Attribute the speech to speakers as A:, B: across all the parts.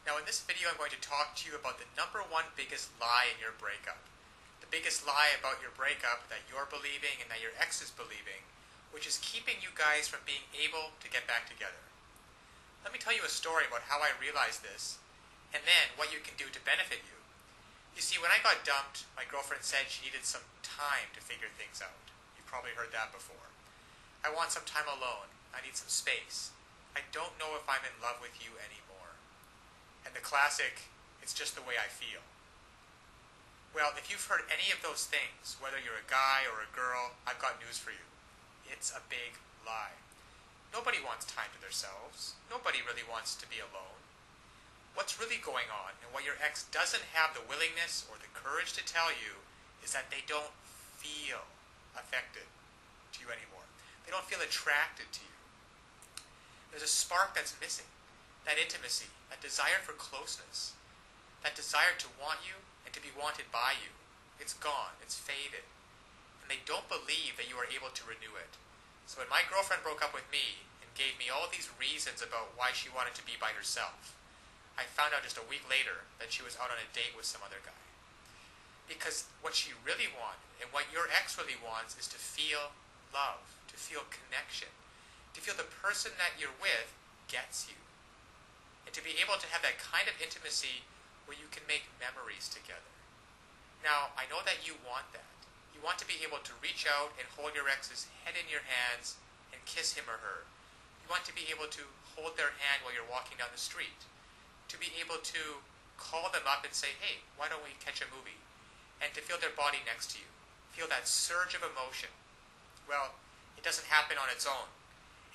A: Now in this video I'm going to talk to you about the number one biggest lie in your breakup. The biggest lie about your breakup that you're believing and that your ex is believing, which is keeping you guys from being able to get back together. Let me tell you a story about how I realized this, and then what you can do to benefit you. You see, when I got dumped, my girlfriend said she needed some time to figure things out. You've probably heard that before. I want some time alone. I need some space. I don't know if I'm in love with you anymore. And the classic, it's just the way I feel. Well, if you've heard any of those things, whether you're a guy or a girl, I've got news for you. It's a big lie. Nobody wants time to themselves. Nobody really wants to be alone. What's really going on, and what your ex doesn't have the willingness or the courage to tell you, is that they don't feel affected to you anymore. They don't feel attracted to you. There's a spark that's missing. That intimacy, that desire for closeness, that desire to want you and to be wanted by you. It's gone. It's faded. And they don't believe that you are able to renew it. So when my girlfriend broke up with me and gave me all these reasons about why she wanted to be by herself, I found out just a week later that she was out on a date with some other guy. Because what she really wanted, and what your ex really wants, is to feel love, to feel connection, to feel the person that you're with gets you. And to be able to have that kind of intimacy where you can make memories together. Now, I know that you want that. You want to be able to reach out and hold your ex's head in your hands and kiss him or her. You want to be able to hold their hand while you're walking down the street. To be able to call them up and say, hey, why don't we catch a movie? And to feel their body next to you. Feel that surge of emotion. Well, it doesn't happen on its own.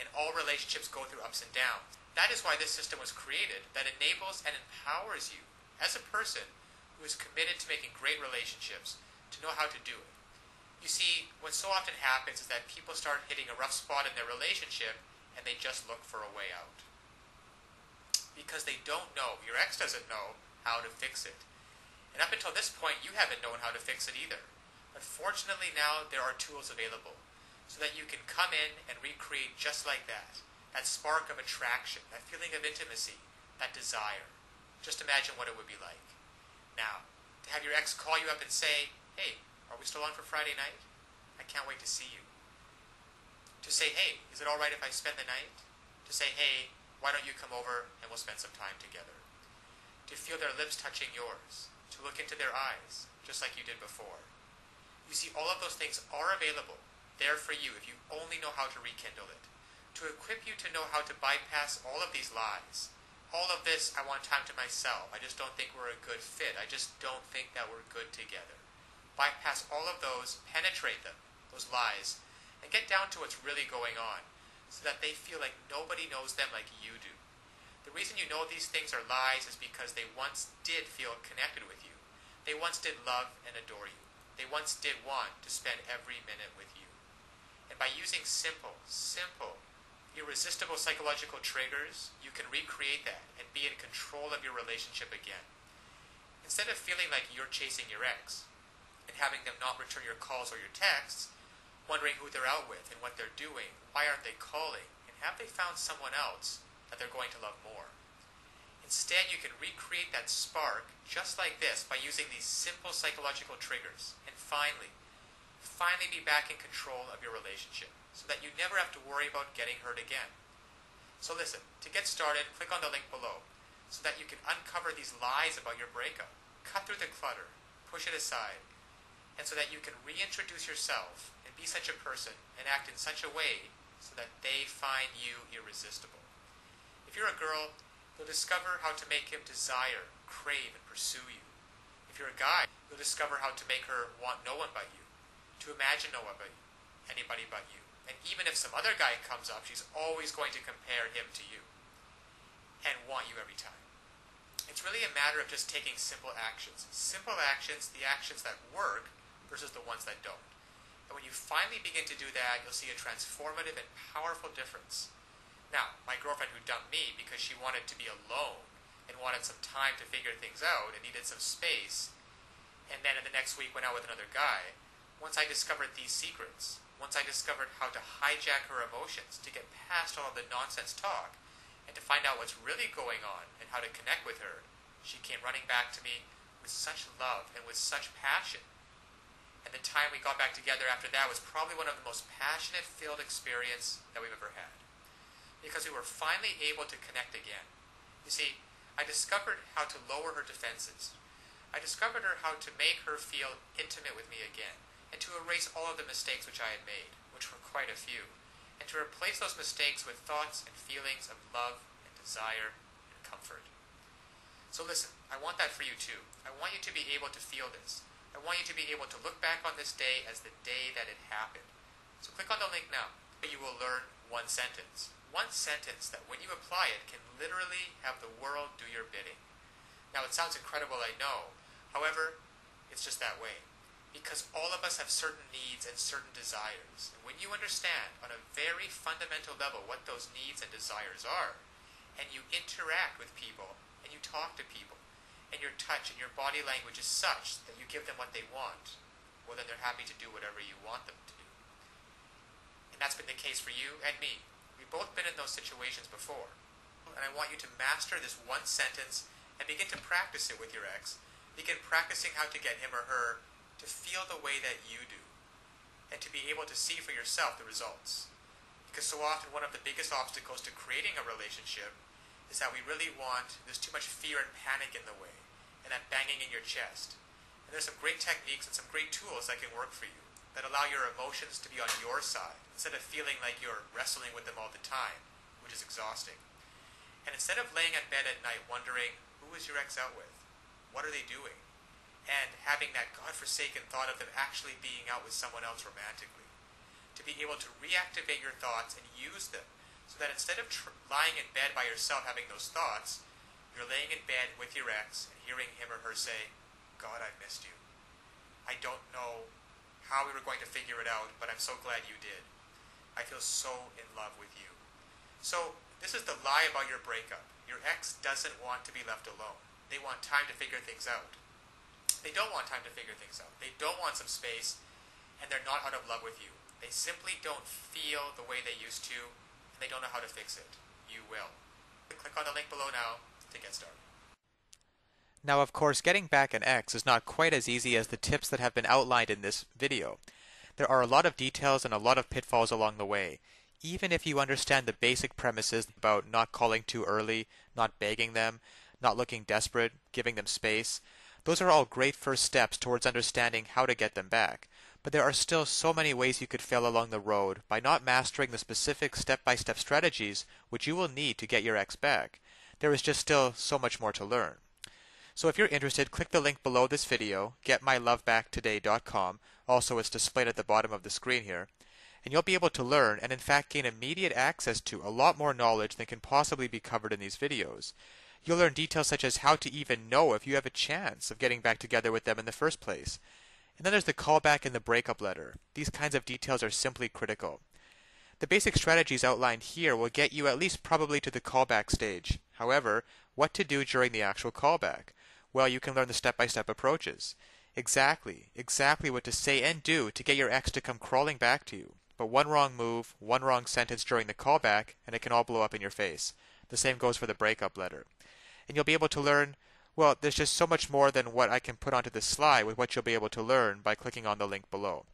A: And all relationships go through ups and downs. That is why this system was created, that enables and empowers you as a person who is committed to making great relationships to know how to do it. You see, what so often happens is that people start hitting a rough spot in their relationship and they just look for a way out. Because they don't know, your ex doesn't know how to fix it. And up until this point, you haven't known how to fix it either. But fortunately now, there are tools available so that you can come in and recreate just like that. That spark of attraction, that feeling of intimacy, that desire. Just imagine what it would be like. Now, to have your ex call you up and say, hey, are we still on for Friday night? I can't wait to see you. To say, hey, is it alright if I spend the night? To say, hey, why don't you come over and we'll spend some time together? To feel their lips touching yours. To look into their eyes, just like you did before. You see, all of those things are available, there for you if you only know how to rekindle it. To equip you to know how to bypass all of these lies. All of this, I want time to myself. I just don't think we're a good fit. I just don't think that we're good together. Bypass all of those, penetrate them, those lies, and get down to what's really going on, so that they feel like nobody knows them like you do. The reason you know these things are lies is because they once did feel connected with you. They once did love and adore you. They once did want to spend every minute with you. And by using simple, irresistible psychological triggers, you can recreate that and be in control of your relationship again. Instead of feeling like you're chasing your ex and having them not return your calls or your texts, wondering who they're out with and what they're doing, why aren't they calling, and have they found someone else that they're going to love more? Instead, you can recreate that spark just like this by using these simple psychological triggers and finally be back in control of your relationship so that you never have to worry about getting hurt again. So listen, to get started, click on the link below so that you can uncover these lies about your breakup, cut through the clutter, push it aside, and so that you can reintroduce yourself and be such a person and act in such a way so that they find you irresistible. If you're a girl, you'll discover how to make him desire, crave, and pursue you. If you're a guy, you'll discover how to make her want no one but you, to imagine no one but you, anybody but you. And even if some other guy comes up, she's always going to compare him to you and want you every time. It's really a matter of just taking simple actions. Simple actions, the actions that work versus the ones that don't. And when you finally begin to do that, you'll see a transformative and powerful difference. Now, my girlfriend who dumped me because she wanted to be alone and wanted some time to figure things out and needed some space, and then in the next week went out with another guy, once I discovered these secrets, once I discovered how to hijack her emotions to get past all of the nonsense talk, And to find out what's really going on and how to connect with her, she came running back to me with such love and with such passion. And the time we got back together after that was probably one of the most passionate filled experience that we've ever had. Because we were finally able to connect again. You see, I discovered how to lower her defenses. I discovered how to make her feel intimate with me again, and to erase all of the mistakes which I had made, which were quite a few, and to replace those mistakes with thoughts and feelings of love and desire and comfort. So listen, I want that for you too. I want you to be able to feel this. I want you to be able to look back on this day as the day that it happened. So click on the link now. You will learn one sentence. One sentence that when you apply it can literally have the world do your bidding. Now it sounds incredible, I know. However, it's just that way. Because all of us have certain needs and certain desires. And when you understand on a very fundamental level what those needs and desires are, and you interact with people, and you talk to people, and your touch and your body language is such that you give them what they want, well then they're happy to do whatever you want them to do. And that's been the case for you and me. We've both been in those situations before. And I want you to master this one sentence and begin to practice it with your ex. Begin practicing how to get him or her to feel the way that you do, and to be able to see for yourself the results. Because so often one of the biggest obstacles to creating a relationship is that we really want, there's too much fear and panic in the way, and that banging in your chest. And there's some great techniques and some great tools that can work for you, that allow your emotions to be on your side, instead of feeling like you're wrestling with them all the time, which is exhausting. And instead of laying in bed at night wondering, who is your ex out with? What are they doing? And having that godforsaken thought of them actually being out with someone else romantically. To be able to reactivate your thoughts and use them, so that instead of lying in bed by yourself having those thoughts, you're laying in bed with your ex and hearing him or her say, God, I missed you. I don't know how we were going to figure it out, but I'm so glad you did. I feel so in love with you. So this is the lie about your breakup. Your ex doesn't want to be left alone. They want time to figure things out. They don't want time to figure things out. They don't want some space, and they're not out of love with you. They simply don't feel the way they used to, and they don't know how to fix it. You will. Click on the link below now to get started. Now, of course, getting back an ex is not quite as easy as the tips that have been outlined in this video. There are a lot of details and a lot of pitfalls along the way. Even if you understand the basic premises about not calling too early, not begging them, not looking desperate, giving them space, those are all great first steps towards understanding how to get them back. But there are still so many ways you could fail along the road by not mastering the specific step-by-step strategies which you will need to get your ex back. There is just still so much more to learn. So if you're interested, click the link below this video, getmylovebacktoday.com. Also, it's displayed at the bottom of the screen here. And you'll be able to learn and in fact gain immediate access to a lot more knowledge than can possibly be covered in these videos. You'll learn details such as how to even know if you have a chance of getting back together with them in the first place. And then there's the callback and the breakup letter. These kinds of details are simply critical. The basic strategies outlined here will get you at least probably to the callback stage. However, what to do during the actual callback? Well, you can learn the step-by-step approaches. Exactly what to say and do to get your ex to come crawling back to you. But one wrong move, one wrong sentence during the callback, and it can all blow up in your face. The same goes for the breakup letter. And you'll be able to learn, well, there's just so much more than what I can put onto this slide with what you'll be able to learn by clicking on the link below.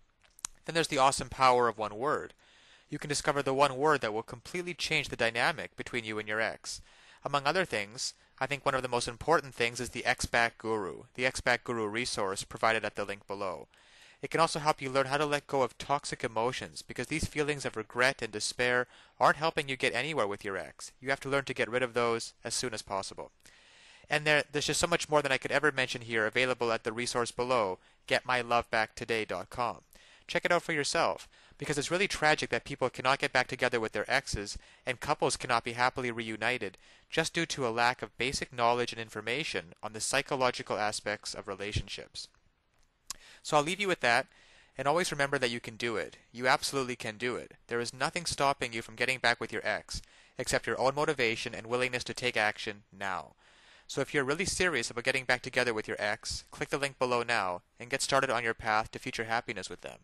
A: Then there's the awesome power of one word. You can discover the one word that will completely change the dynamic between you and your ex. Among other things, I think one of the most important things is the Ex-Back Guru, the Ex-Back Guru resource provided at the link below. It can also help you learn how to let go of toxic emotions, because these feelings of regret and despair aren't helping you get anywhere with your ex. You have to learn to get rid of those as soon as possible. And there's just so much more than I could ever mention here available at the resource below, getmylovebacktoday.com. Check it out for yourself, because it's really tragic that people cannot get back together with their exes, and couples cannot be happily reunited just due to a lack of basic knowledge and information on the psychological aspects of relationships. So I'll leave you with that, and always remember that you can do it. You absolutely can do it. There is nothing stopping you from getting back with your ex, except your own motivation and willingness to take action now. So if you're really serious about getting back together with your ex, click the link below now and get started on your path to future happiness with them.